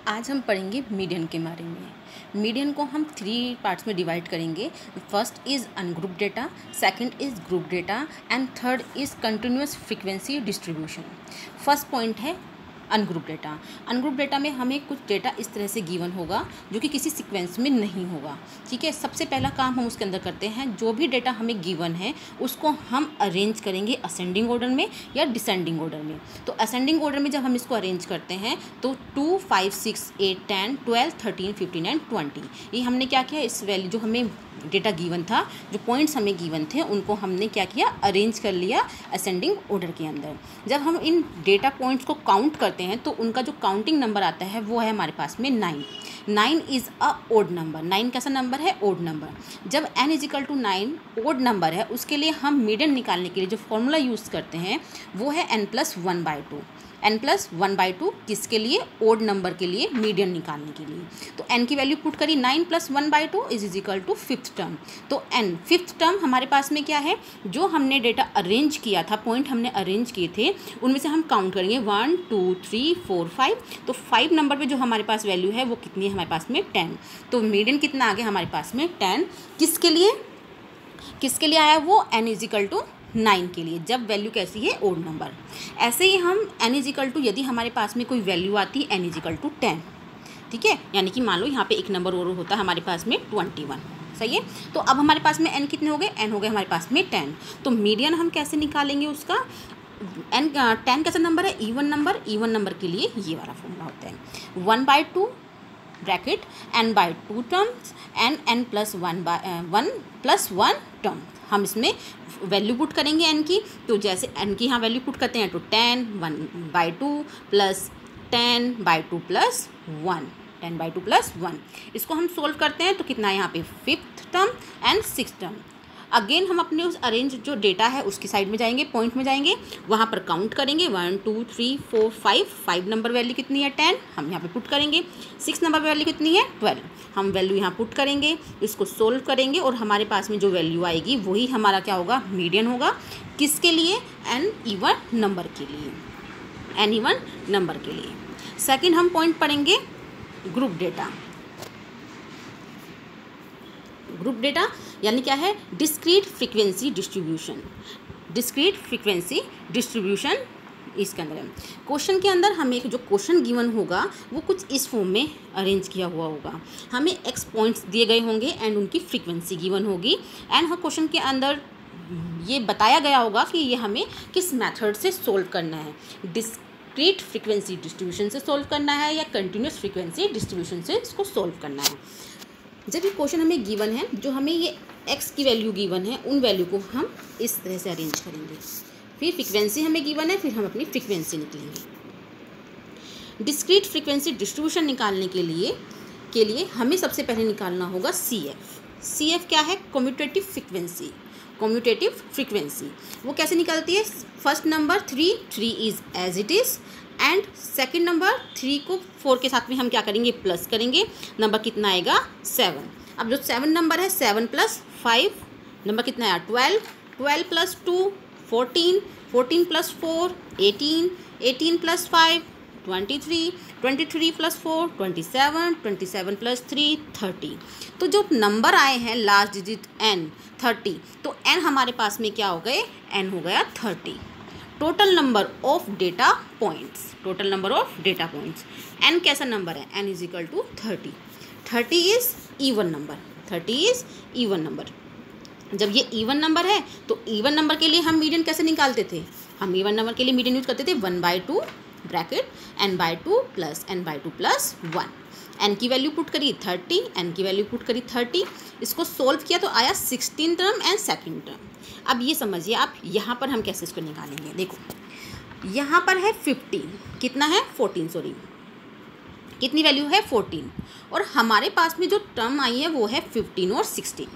आज हम पढ़ेंगे मीडियन के बारे में। मीडियन को हम 3 पार्ट्स में डिवाइड करेंगे। First is ungroup data, second is group data and third is continuous frequency distribution. First point है अनग्रुप डेटा। अनग्रुप डेटा में हमें कुछ डेटा इस तरह से गिवन होगा जो कि किसी सीक्वेंस में नहीं होगा। ठीक है, सबसे पहला काम हम उसके अंदर करते हैं, जो भी डेटा हमें गिवन है उसको हम अरेंज करेंगे असेंडिंग ऑर्डर में या डिसेंडिंग ऑर्डर में। तो असेंडिंग ऑर्डर में जब हम इसको अरेंज करते हैं तो 2, 5, 6, 8, 10, 12, 13, 15 एंड 20 ये हमने क्या किया, इस वैल्यू जो हमें डेटा गिवन था, जो पॉइंट्स हमें गिवन थे, उनको हमने क्या किया, अरेंज कर लिया असेंडिंग ऑर्डर के अंदर। जब हम इन डेटा पॉइंट्स को काउंट करते हैं तो उनका जो काउंटिंग नंबर आता है वो है हमारे पास में 9। 9 इज़ अ ओड नंबर। 9 कैसा नंबर है? Odd number. जब n equal to 9 odd number है, उसके लिए हम मीडियन निकालने के लिए जो फॉर्मूला यूज़ करते हैं वो है n+1/2। n+1/2 किसके लिए? ओड नंबर के लिए, मीडियन निकालने के लिए। तो n की वैल्यू पुट करी, 9+1/2 is equal to 5th term. तो n 5th टर्म हमारे पास में क्या है, जो हमने डेटा अरेंज किया था, पॉइंट हमने अरेंज किए थे, उनमें से हम काउंट करेंगे 1, 2, 3, 4, 5। तो 5 नंबर पे जो हमारे पास वैल्यू है वो कितनी है हमारे पास में? 10। तो मीडियन कितना आ गया हमारे पास में? 10। किसके लिए आया वो? n इजिकल टू 9 के लिए, जब वैल्यू कैसी है? Odd number. ऐसे ही हम n इजिकल टू, यदि हमारे पास में कोई वैल्यू आती है n इजिकल टू 10, ठीक है, यानी कि मान लो यहाँ पे एक नंबर और होता है हमारे पास में 21, सही है। तो अब हमारे पास में n कितने हो गए? n हो गए हमारे पास में 10। तो मीडियन हम कैसे निकालेंगे उसका? n 10 कैसा नंबर है? Even number. इवन नंबर के लिए ये वाला फॉर्मूला होता है 1/2 bracket n/2 terms and n+1 term. हम इसमें वैल्यू पुट करेंगे n की, तो जैसे n की यहाँ वैल्यू पुट करते हैं तो 10 1/2 प्लस 10/2 प्लस 1, 10/2 प्लस 1। इसको हम सोल्व करते हैं तो कितना है यहाँ पे? 5th term and 6th term. Again हम अपने उस अरेंज जो डेटा है उसकी साइड में जाएंगे, पॉइंट में जाएंगे, वहाँ पर काउंट करेंगे 1, 2, 3, 4, 5। 5 नंबर वैल्यू कितनी है? 10, हम यहाँ पे पुट करेंगे। 6 नंबर वैल्यू कितनी है? 12, हम वैल्यू यहाँ पुट करेंगे, इसको सोल्व करेंगे और हमारे पास में जो वैल्यू आएगी वही हमारा क्या होगा? मीडियन होगा। किसके लिए? n इवन नंबर के लिए, n इवन नंबर के लिए। सेकेंड हम पॉइंट पढ़ेंगे ग्रुप डेटा। ग्रुप डेटा यानी क्या है? Discrete frequency distribution. Discrete frequency distribution इसके अंदर है। क्वेश्चन के अंदर हमें जो क्वेश्चन गिवन होगा वो कुछ इस फॉर्म में अरेंज किया हुआ होगा। हमें x पॉइंट्स दिए गए होंगे एंड उनकी फ्रीक्वेंसी गिवन होगी एंड हर क्वेश्चन के अंदर ये बताया गया होगा कि ये हमें किस मेथड से सोल्व करना है। डिस्क्रीट फ्रीक्वेंसी डिस्ट्रीब्यूशन से सोल्व करना है या कंटिन्यूस फ्रीक्वेंसी डिस्ट्रीब्यूशन से इसको सोल्व करना है। जब ये क्वेश्चन हमें गिवन है, जो हमें ये x की वैल्यू गिवन है, उन वैल्यू को हम इस तरह से अरेंज करेंगे। फिर फ्रीक्वेंसी हमें गिवन है, फिर हम अपनी फ्रीक्वेंसी निकलेंगे। डिस्क्रीट फ्रीक्वेंसी डिस्ट्रीब्यूशन निकालने के लिए हमें सबसे पहले निकालना होगा CF। CF क्या है? Commutative frequency. कम्यूटेटिव फ्रीक्वेंसी वो कैसे निकलती है? First number 3 is as it is and second number 3 को 4 के साथ में हम क्या करेंगे? प्लस करेंगे। नंबर कितना आएगा? 7। अब जो 7 नंबर है, 7 + 5 नंबर कितना आया? 12, 12 + 2 14, 14 + 4 18, 18 + 5 23, 23 + 4 27, 27 + 3 30। तो जो नंबर आए हैं लास्ट डिजिट n 30, तो n हमारे पास में क्या हो गए? n हो गया 30। Total number of data points. Total number of data points n कैसा नंबर है? n equal to 30। 30 is even number. 30 is even number. जब ये इवन नंबर है तो इवन नंबर के लिए हम मीडियन कैसे निकालते थे? हम इवन नंबर के लिए मीडियन यूज करते थे 1/2 bracket n/2 plus n/2 plus 1। n की वैल्यू पुट करी 30, n की वैल्यू पुट करी 30। इसको सोल्व किया तो आया 16 टर्म एंड सेकेंड टर्म। अब ये समझिए आप, यहाँ पर हम कैसे इसको निकालेंगे। देखो यहाँ पर है 15, कितना है? 14, सॉरी, कितनी वैल्यू है? 14। और हमारे पास में जो टर्म आई है वो है 15 और 16,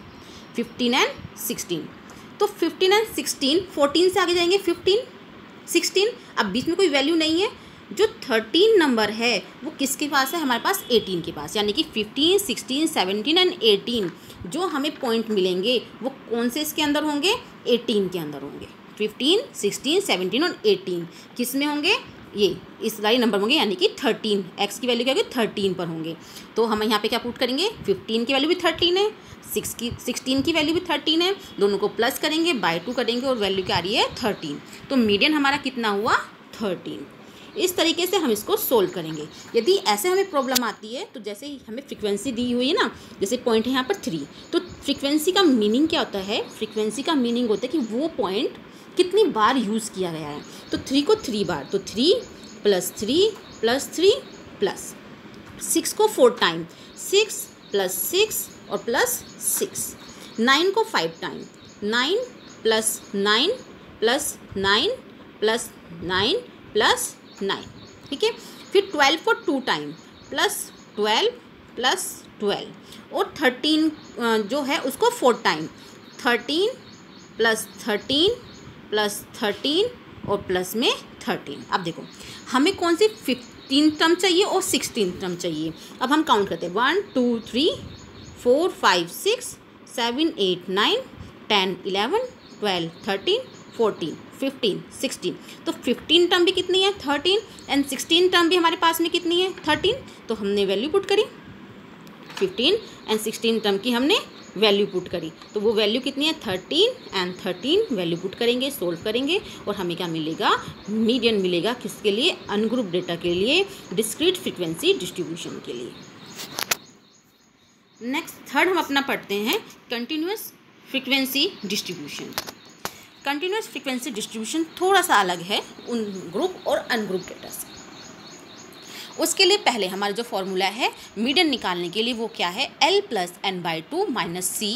15 एंड 16। तो 15 एंड 16, 14 से आगे जाएंगे 15, 16। अब बीच में कोई वैल्यू नहीं है। जो 13 नंबर है वो किसके पास है? हमारे पास 18 के पास, यानी कि 15, 16, 17 एंड 18 जो हमें पॉइंट मिलेंगे वो कौन से इसके अंदर होंगे? 18 के अंदर होंगे। 15, 16, 17 और 18 किस में होंगे? ये इस वाली नंबर होंगे, यानी कि 13, x की वैल्यू क्या होगी 13 पर होंगे। तो हम यहाँ पे क्या पुट करेंगे, 15 की वैल्यू भी 13 है, 16 की वैल्यू भी 13 है, दोनों को प्लस करेंगे, बाय 2 करेंगे और वैल्यू क्या आ रही है 13। तो मीडियन हमारा कितना हुआ 13। इस तरीके से हम इसको सोल्व करेंगे। यदि ऐसे हमें प्रॉब्लम आती है तो जैसे ही हमें फ्रीक्वेंसी दी हुई है ना, जैसे पॉइंट है यहाँ पर 3, तो फ्रीक्वेंसी का मीनिंग क्या होता है, फ्रीक्वेंसी का मीनिंग होता है कि वो पॉइंट कितनी बार यूज़ किया गया है। तो 3 को 3 बार, तो 3 + 3 + 3 प्लस 6 को 4 टाइम, 6 + 6 और +6, 9 को 5 टाइम, 9 + 9 + 9 + 9 + 9, ठीक है। फिर 12 को 2 टाइम, +12 + 12 और 13 जो है उसको 4 टाइम, 13 + 13 + 13 और प्लस में 13। अब देखो हमें कौन सी 15 टर्म चाहिए और 16 टर्म चाहिए। अब हम काउंट करते हैं 1 2 3 4 5 6 7 8 9 10 11 12 13 14 15 16। तो 15 टर्म भी कितनी है 13 एंड 16 टर्म भी हमारे पास में कितनी है 13। तो हमने वैल्यू पुट करी 15 एंड 16 टर्म की हमने वैल्यू पुट करी, तो वो वैल्यू कितनी है 13 एंड 13 वैल्यू पुट करेंगे, सोल्व करेंगे और हमें क्या मिलेगा, मीडियन मिलेगा। किसके लिए, अनग्रुप डेटा के लिए, डिस्क्रीट फ्रीक्वेंसी डिस्ट्रीब्यूशन के लिए। नेक्स्ट थर्ड हम अपना पढ़ते हैं continuous frequency distribution. Continuous frequency distribution थोड़ा सा अलग है उन ग्रुप और अनग्रुप डेटा से। उसके लिए पहले हमारा जो फॉर्मूला है मीडियन निकालने के लिए वो क्या है, L + n/2 - C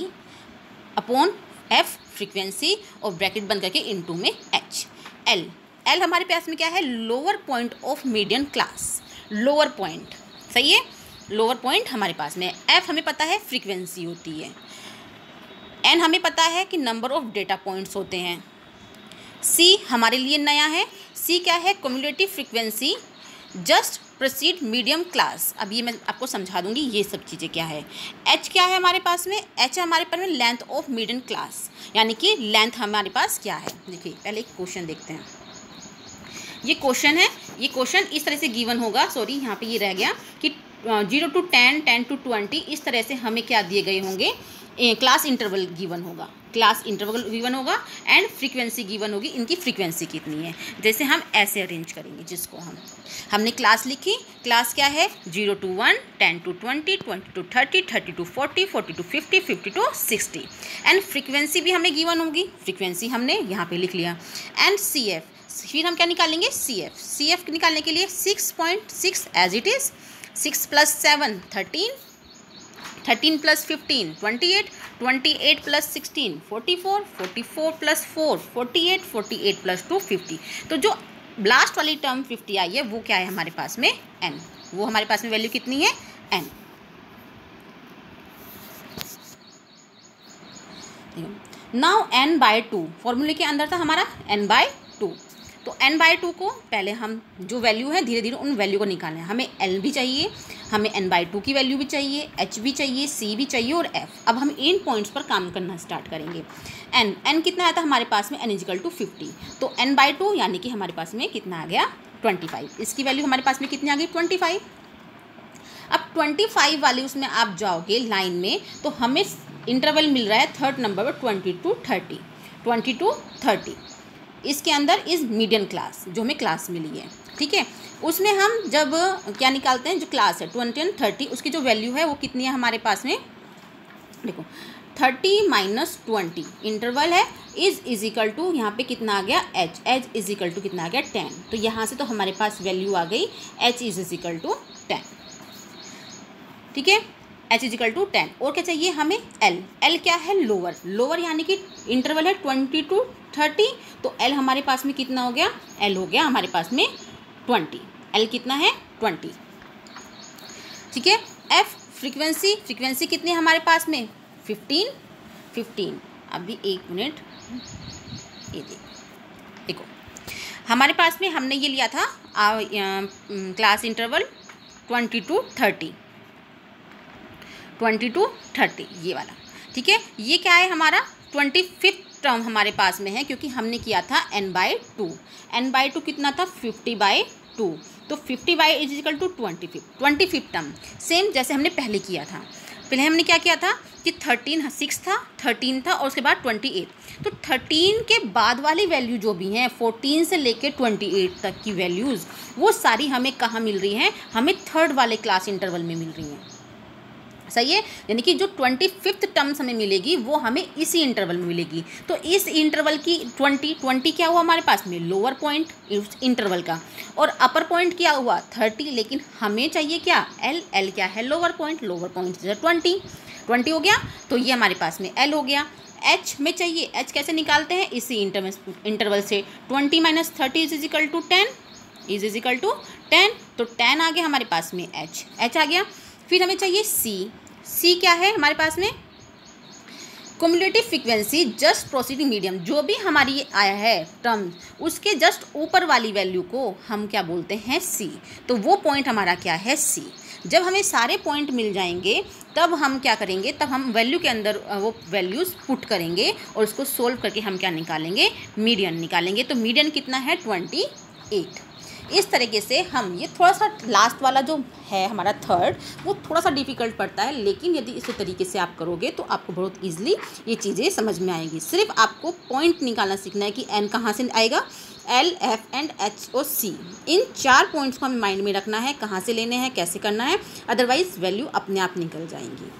upon F frequency और ब्रैकेट बंद करके इनटू में H। L हमारे पास में क्या है, lower point of median class, lower point, सही है, लोअर पॉइंट हमारे पास में। F हमें पता है फ्रीक्वेंसी होती है, N हमें पता है कि नंबर ऑफ डेटा पॉइंट्स होते हैं, C हमारे लिए नया है, C क्या है, cumulative frequency just proceed medium class. अब ये मैं आपको समझा दूंगी ये सब चीज़ें क्या है। H क्या है हमारे पास में, H हमारे पास में लेंथ ऑफ मीडियम क्लास, यानी कि लेंथ हमारे पास क्या है। देखिए पहले एक क्वेश्चन देखते हैं, ये क्वेश्चन है, ये क्वेश्चन इस तरह से गिवन होगा, सॉरी यहाँ पे ये रह गया कि 0 to 10, 10 to 20, इस तरह से हमें क्या दिए गए होंगे, क्लास इंटरवल गिवन होगा, क्लास इंटरवल गिवन होगा एंड फ्रीक्वेंसी गिवन होगी, इनकी फ्रीक्वेंसी कितनी है। जैसे हम ऐसे अरेंज करेंगे, जिसको हमने क्लास लिखी, क्लास क्या है 0 to 1, 10 to 20, 20 to 30, 30 to 40, 40 to 50, 50 to 60 and frequency भी हमें गिवन होगी, फ्रीक्वेंसी हमने यहाँ पे लिख लिया एंड CF। फिर हम क्या निकालेंगे, CF निकालने के लिए 6.6 एज इट इज़, 6 + 7 13, 13 + 15 28, 28 + 16 44, 44 + 4 48, 48 + 2 50। तो जो लास्ट वाली टर्म 50 आई है वो क्या है हमारे पास में n, वो हमारे पास में वैल्यू कितनी है n। नाउ n/2 फॉर्मूले के अंदर था हमारा n/2, तो n/2 को पहले हम जो वैल्यू है धीरे धीरे उन वैल्यू को निकालना है। हमें L भी चाहिए, हमें n/2 की वैल्यू भी चाहिए, H भी चाहिए, C भी चाहिए और F। अब हम इन पॉइंट्स पर काम करना स्टार्ट करेंगे। n कितना आया था हमारे पास में, n = 50, तो n/2 यानी कि हमारे पास में कितना आ गया 25। इसकी वैल्यू हमारे पास में कितनी आ गई 25। अब 25 वाली उसमें आप जाओगे लाइन में तो हमें इंटरवल मिल रहा है थर्ड नंबर पर 20 to 30, 20 to 30। इसके अंदर इज़ मीडियन क्लास जो हमें क्लास मिली है, ठीक है। उसमें हम जब क्या निकालते हैं, जो क्लास है 20 and 30, उसकी जो वैल्यू है वो कितनी है हमारे पास में, देखो 30 - 20 इंटरवल है, इज़ इक्वल टू यहाँ पे कितना आ गया H इज़ इक्वल टू कितना आ गया 10। तो यहाँ से तो हमारे पास वैल्यू आ गई H इज़ इक्वल टू 10, ठीक है, H इज़ इक्वल टू 10। और क्या चाहिए हमें L क्या है, लोअर यानी कि इंटरवल है 20 to 30, तो L हमारे पास में कितना हो गया, L हो गया हमारे पास में 20, L कितना है 20, ठीक है। F फ्रीक्वेंसी कितनी है हमारे पास में 15। अभी एक मिनट, ये देखो हमारे पास में हमने ये लिया था क्लास इंटरवल 20 to 30, 20 to 30 ये वाला, ठीक है। ये क्या है हमारा 25th टर्म हमारे पास में है, क्योंकि हमने किया था n/2 कितना था 50/2, 2, तो 50y is equal to 25 term. Same जैसे हमने पहले किया था। पहले हमने क्या किया था कि 6 था, 13 था और उसके बाद 28। तो 13 के बाद वाली वैल्यू जो भी हैं 14 से लेके 28 तक की वैल्यूज़, वो सारी हमें कहाँ मिल रही हैं? हमें थर्ड वाले क्लास इंटरवल में मिल रही हैं। सही है, यानी कि जो 25th टर्म्स हमें मिलेगी वो हमें इसी इंटरवल में मिलेगी। तो इस इंटरवल की 20 क्या हुआ हमारे पास में? लोअर पॉइंट इस इंटरवल का, और अपर पॉइंट क्या हुआ? 30। लेकिन हमें चाहिए क्या? एल क्या है? लोअर पॉइंट 20 हो गया। तो ये हमारे पास में एल हो गया। एच में चाहिए, एच कैसे निकालते हैं? इसी इंटरवल से 20 माइनस 30 इज इक्वल टू 10 तो 10 आ गया हमारे पास में एच आ गया। फिर हमें चाहिए सी क्या है हमारे पास में? Cumulative frequency just proceeding medium, जो भी हमारी आया है टर्म, उसके जस्ट ऊपर वाली वैल्यू को हम क्या बोलते हैं? सी। तो वो पॉइंट हमारा क्या है? सी। जब हमें सारे पॉइंट मिल जाएंगे तब हम क्या करेंगे? तब हम वैल्यू के अंदर वो वैल्यूज़ पुट करेंगे और उसको सोल्व करके हम क्या निकालेंगे? मीडियन निकालेंगे। तो मीडियन कितना है? 28। इस तरीके से हम ये थोड़ा सा लास्ट वाला जो है हमारा थर्ड, वो थोड़ा सा डिफ़िकल्ट पड़ता है, लेकिन यदि इसी तरीके से आप करोगे तो आपको बहुत ईजिली ये चीज़ें समझ में आएंगी। सिर्फ आपको पॉइंट निकालना सीखना है कि एन कहाँ से आएगा? एल, एफ एंड एच और सी, इन 4 पॉइंट्स को हमें माइंड में रखना है, कहाँ से लेने हैं, कैसे करना है, अदरवाइज़ वैल्यू अपने आप निकल जाएंगी।